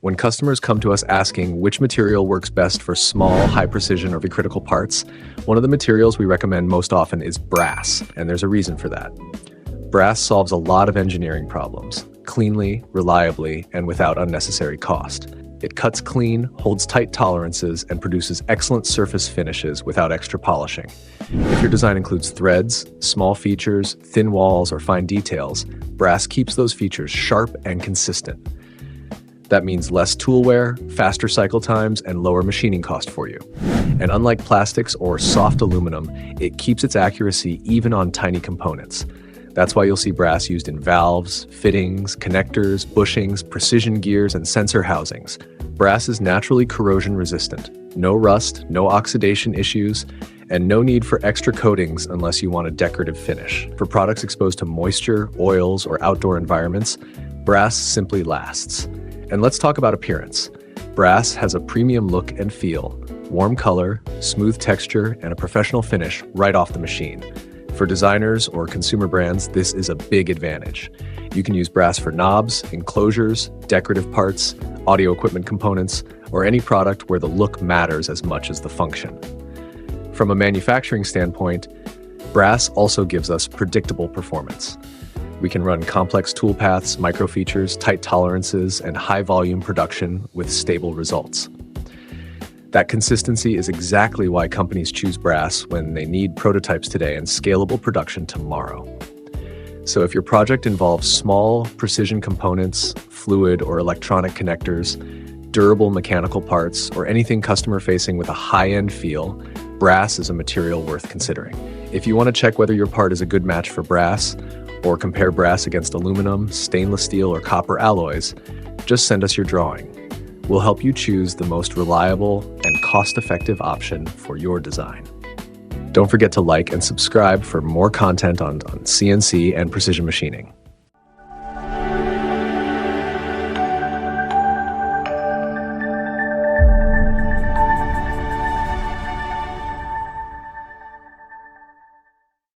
When customers come to us asking which material works best for small, high-precision, or critical parts, one of the materials we recommend most often is brass, and there's a reason for that. Brass solves a lot of engineering problems, cleanly, reliably, and without unnecessary cost. It cuts clean, holds tight tolerances, and produces excellent surface finishes without extra polishing. If your design includes threads, small features, thin walls, or fine details, brass keeps those features sharp and consistent. That means less tool wear, faster cycle times, and lower machining cost for you. And unlike plastics or soft aluminum, it keeps its accuracy even on tiny components. That's why you'll see brass used in valves, fittings, connectors, bushings, precision gears, and sensor housings. Brass is naturally corrosion resistant. No rust, no oxidation issues, and no need for extra coatings unless you want a decorative finish. For products exposed to moisture, oils, or outdoor environments, brass simply lasts. And let's talk about appearance. Brass has a premium look and feel, warm color, smooth texture, and a professional finish right off the machine. For designers or consumer brands, this is a big advantage. You can use brass for knobs, enclosures, decorative parts, audio equipment components, or any product where the look matters as much as the function. From a manufacturing standpoint, brass also gives us predictable performance. We can run complex toolpaths, microfeatures, tight tolerances, and high-volume production with stable results. That consistency is exactly why companies choose brass when they need prototypes today and scalable production tomorrow. So if your project involves small, precision components, fluid or electronic connectors, durable mechanical parts, or anything customer-facing with a high-end feel, brass is a material worth considering. If you want to check whether your part is a good match for brass, or compare brass against aluminum, stainless steel, or copper alloys, just send us your drawing. We'll help you choose the most reliable and cost-effective option for your design. Don't forget to like and subscribe for more content on CNC and precision machining.